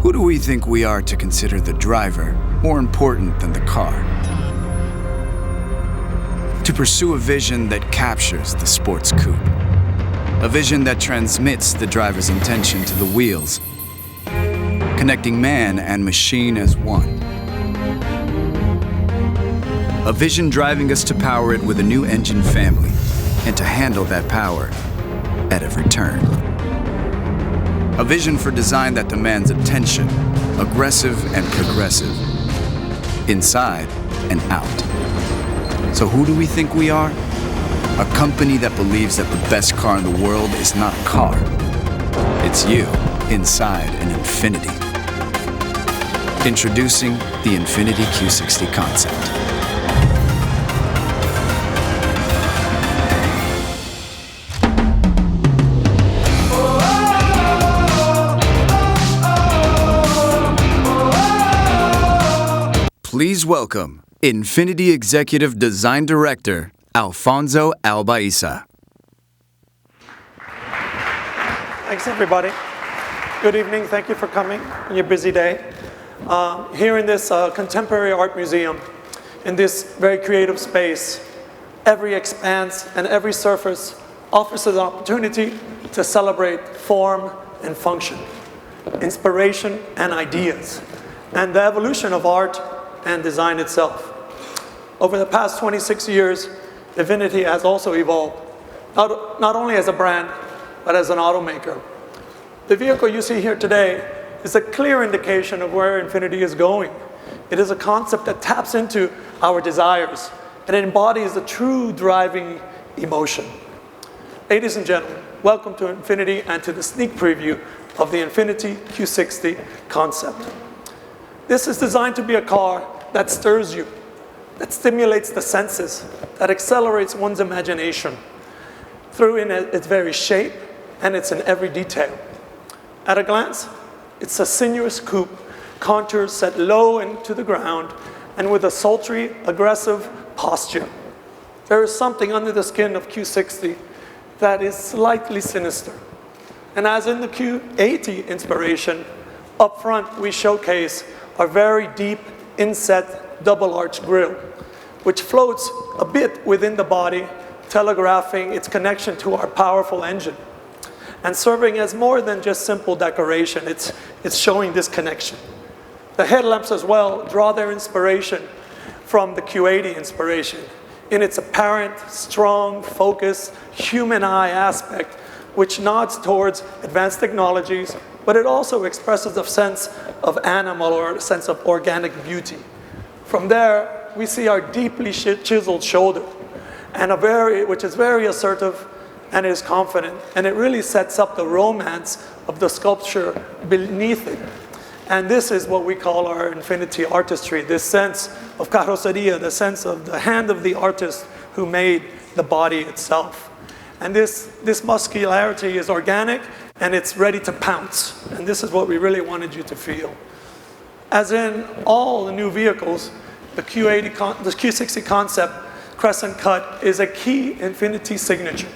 Who do we think we are to consider the driver more important than the car? To pursue a vision that captures the sports coupe. A vision that transmits the driver's intention to the wheels, connecting man and machine as one. A vision driving us to power it with a new engine family and to handle that power at every turn. A vision for design that demands attention, aggressive and progressive, inside and out. So who do we think we are? A company that believes that the best car in the world is not a car. It's you inside an Infiniti. Introducing the Infiniti Q60 concept. Please welcome Infiniti Executive Design Director, Alfonso Albaiza. Thanks, everybody. Good evening. Thank you for coming on your busy day. Here in this contemporary art museum, in this very creative space, every expanse and every surface offers an opportunity to celebrate form and function, inspiration and ideas, and the evolution of art and design itself. Over the past 26 years, Infiniti has also evolved, not only as a brand, but as an automaker. The vehicle you see here today is a clear indication of where Infiniti is going. It is a concept that taps into our desires, and it embodies the true driving emotion. Ladies and gentlemen, welcome to Infiniti and to the sneak preview of the Infiniti Q60 concept. This is designed to be a car that stirs you, that stimulates the senses, that accelerates one's imagination through in its very shape and it's in every detail. At a glance, it's a sinuous coupe, contours set low into the ground and with a sultry, aggressive posture. There is something under the skin of Q60 that is slightly sinister. And as in the Q80 inspiration, up front we showcase a very deep inset double arch grille, which floats a bit within the body, telegraphing its connection to our powerful engine. And serving as more than just simple decoration, it's showing this connection. The headlamps as well draw their inspiration from the Q80 inspiration in its apparent, strong, focused, human eye aspect, which nods towards advanced technologies, but it also expresses a sense of animal or a sense of organic beauty. From there, we see our deeply chiseled shoulder, and which is very assertive and is confident, and it really sets up the romance of the sculpture beneath it. And this is what we call our Infiniti artistry, this sense of carroceria, the sense of the hand of the artist who made the body itself. And this muscularity is organic, and it's ready to pounce. And this is what we really wanted you to feel. As in all the new vehicles, the Q60 concept crescent cut is a key Infiniti signature.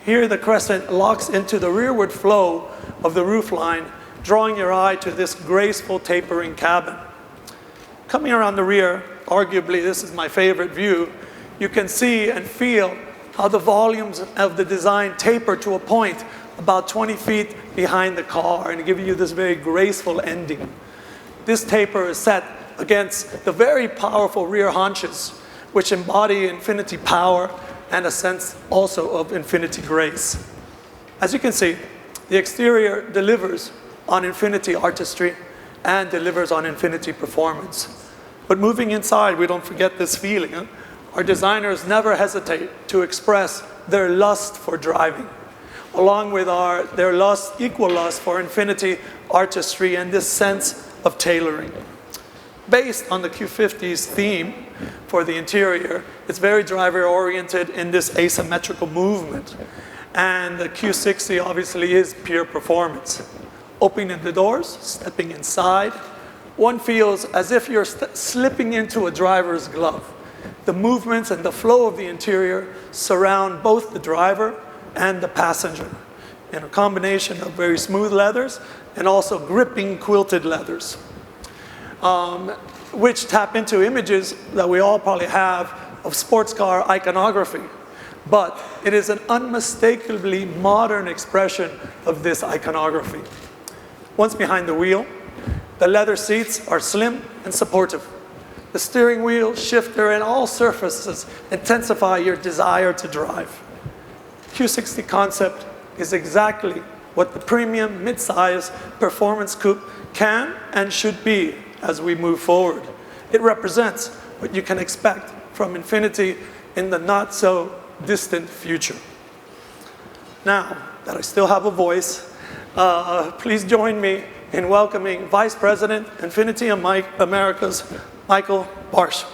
Here the crescent locks into the rearward flow of the roofline, drawing your eye to this graceful tapering cabin. Coming around the rear, arguably this is my favorite view, you can see and feel how the volumes of the design taper to a point about 20 feet behind the car and give you this very graceful ending. This taper is set against the very powerful rear haunches, which embody Infiniti power and a sense also of Infiniti grace. As you can see, the exterior delivers on Infiniti artistry and delivers on Infiniti performance. But moving inside, we don't forget this feeling. Huh? Our designers never hesitate to express their lust for driving, along with their equal lust for Infiniti artistry and this sense of tailoring. Based on the Q50's theme for the interior, it's very driver-oriented in this asymmetrical movement. And the Q60 obviously is pure performance. Opening the doors, stepping inside, one feels as if you're slipping into a driver's glove. The movements and the flow of the interior surround both the driver and the passenger. in a combination of very smooth leathers and also gripping quilted leathers, which tap into images that we all probably have of sports car iconography. But it is an unmistakably modern expression of this iconography. Once behind the wheel, the leather seats are slim and supportive. The steering wheel, shifter, and all surfaces intensify your desire to drive. Q60 concept is exactly what the premium mid-size performance coupe can and should be as we move forward. It represents what you can expect from Infiniti in the not so distant future. Now that I still have a voice, please join me in welcoming Vice President, Infiniti Americas, Michael Barsh.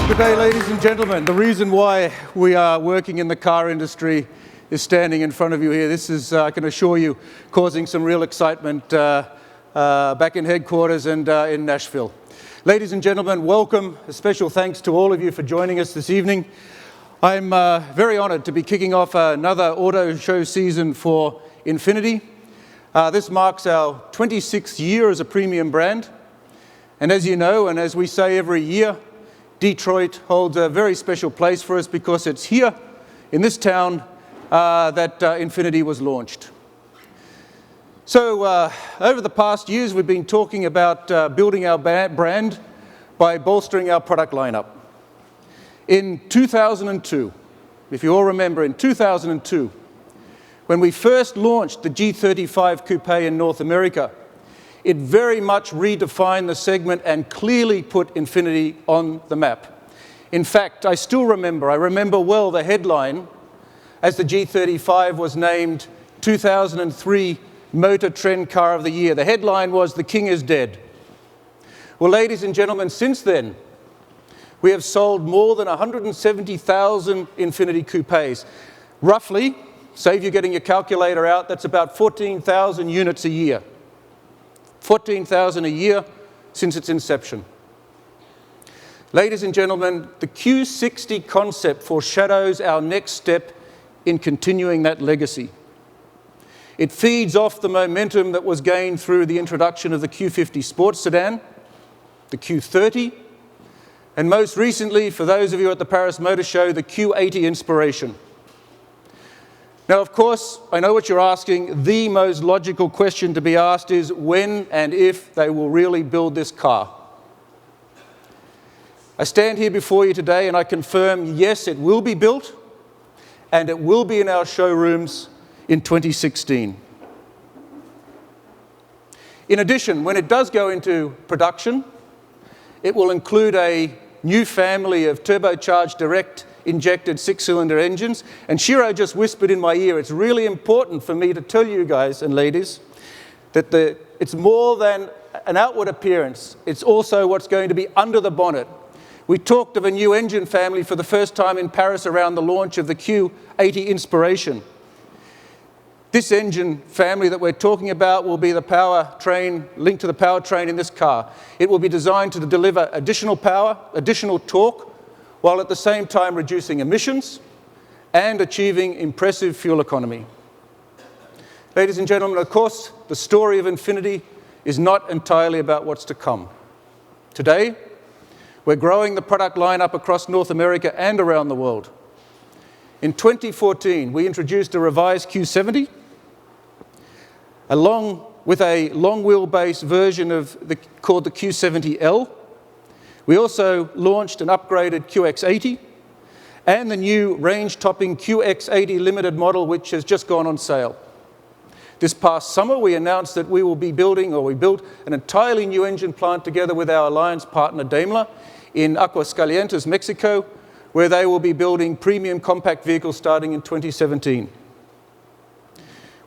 Good day, ladies and gentlemen. The reason why we are working in the car industry is standing in front of you here. This is, I can assure you, causing some real excitement back in headquarters and in Nashville. Ladies and gentlemen, welcome. A special thanks to all of you for joining us this evening. I'm very honored to be kicking off another auto show season for Infiniti. This marks our 26th year as a premium brand. And as you know, and as we say every year, Detroit holds a very special place for us because it's here in this town that Infiniti was launched. So over the past years, we've been talking about building our brand by bolstering our product lineup. In 2002, if you all remember, in 2002, when we first launched the G35 Coupe in North America, it very much redefined the segment and clearly put Infiniti on the map. In fact, I remember well the headline as the G35 was named 2003 Motor Trend Car of the Year. The headline was, "The King is Dead." Well, ladies and gentlemen, since then, we have sold more than 170,000 Infiniti Coupes. Roughly, save you getting your calculator out, that's about 14,000 units a year. 14,000 a year since its inception. Ladies and gentlemen, the Q60 concept foreshadows our next step in continuing that legacy. It feeds off the momentum that was gained through the introduction of the Q50 sports sedan, the Q30, and most recently, for those of you at the Paris Motor Show, the Q80 Inspiration. Now, of course, I know what you're asking. The most logical question to be asked is when and if they will really build this car. I stand here before you today and I confirm, yes, it will be built and it will be in our showrooms in 2016. In addition, when it does go into production, it will include a new family of turbocharged direct injected six-cylinder engines. And Shiro just whispered in my ear, it's really important for me to tell you guys and ladies that it's more than an outward appearance. It's also what's going to be under the bonnet. We talked of a new engine family for the first time in Paris around the launch of the Q80 Inspiration. This engine family that we're talking about will be the powertrain, linked to the powertrain in this car. It will be designed to deliver additional power, additional torque, while at the same time reducing emissions and achieving impressive fuel economy. Ladies and gentlemen, of course, the story of Infiniti is not entirely about what's to come. Today, we're growing the product lineup across North America and around the world. In 2014, we introduced a revised Q70, along with a long wheelbase version called the Q70L. We also launched an upgraded QX80 and the new range-topping QX80 limited model, which has just gone on sale. This past summer, we announced that we built an entirely new engine plant together with our alliance partner Daimler in Aguascalientes, Mexico, where they will be building premium compact vehicles starting in 2017.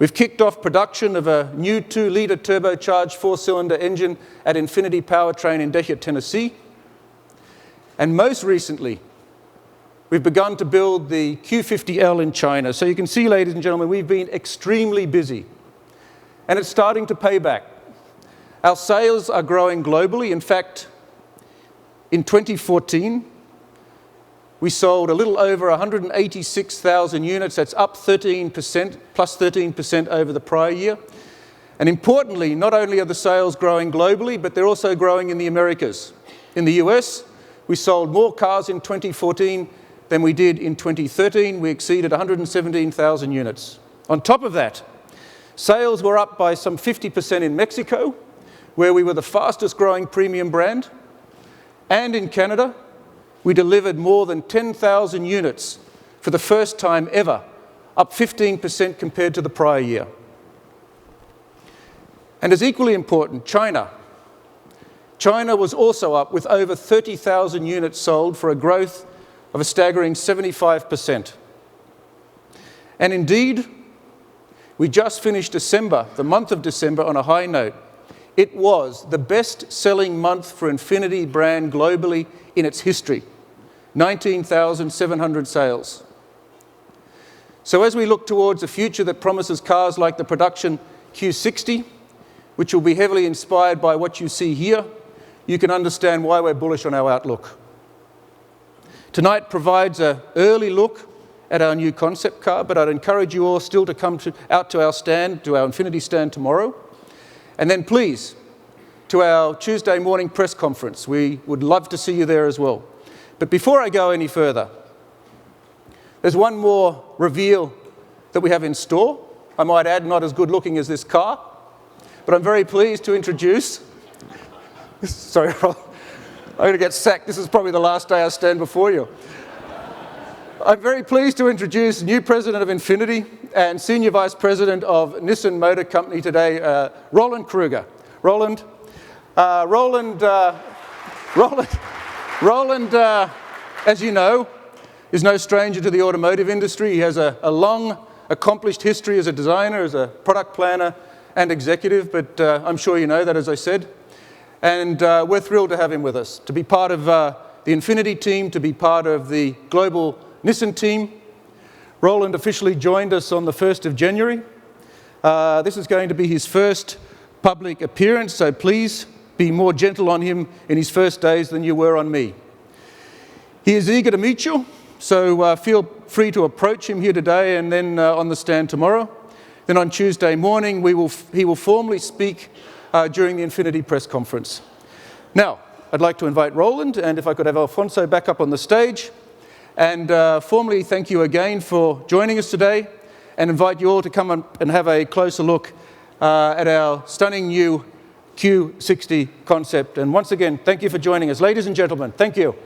We've kicked off production of a new 2-liter turbocharged 4-cylinder engine at Infiniti Powertrain in Dehya, Tennessee. And most recently, we've begun to build the Q50L in China. So you can see, ladies and gentlemen, we've been extremely busy. And it's starting to pay back. Our sales are growing globally. In fact, in 2014, we sold a little over 186,000 units. That's up 13%, plus 13% over the prior year. And importantly, not only are the sales growing globally, but they're also growing in the Americas. In the US, we sold more cars in 2014 than we did in 2013. We exceeded 117,000 units. On top of that, sales were up by some 50% in Mexico, where we were the fastest growing premium brand. And in Canada, we delivered more than 10,000 units for the first time ever, up 15% compared to the prior year. And as equally important, China. China was also up with over 30,000 units sold for a growth of a staggering 75%. And indeed, we just finished December, the month of December, on a high note. It was the best-selling month for Infiniti brand globally in its history, 19,700 sales. So as we look towards a future that promises cars like the production Q60, which will be heavily inspired by what you see here, you can understand why we're bullish on our outlook. Tonight provides an early look at our new concept car, but I'd encourage you all still to come out to our stand, to our Infiniti stand tomorrow. And then please, to our Tuesday morning press conference. We would love to see you there as well. But before I go any further, there's one more reveal that we have in store. I might add, not as good looking as this car, but I'm very pleased to introduce, sorry, I'm going to get sacked. This is probably the last day I stand before you. I'm very pleased to introduce new president of Infiniti and senior vice president of Nissan Motor Company today, Roland Kruger. Roland, as you know, is no stranger to the automotive industry. He has a long, accomplished history as a designer, as a product planner and executive, but I'm sure you know that, as I said. And we're thrilled to have him with us, to be part of the Infiniti team, to be part of the global Nissan team. Roland officially joined us on the 1st of January. This is going to be his first public appearance, so please be more gentle on him in his first days than you were on me. He is eager to meet you, so feel free to approach him here today and then on the stand tomorrow. Then on Tuesday morning, he will formally speak during the Infiniti press conference. Now, I'd like to invite Roland, and if I could have Alfonso back up on the stage, and formally thank you again for joining us today, and invite you all to come and have a closer look at our stunning new Q60 concept. And once again, thank you for joining us. Ladies and gentlemen, thank you.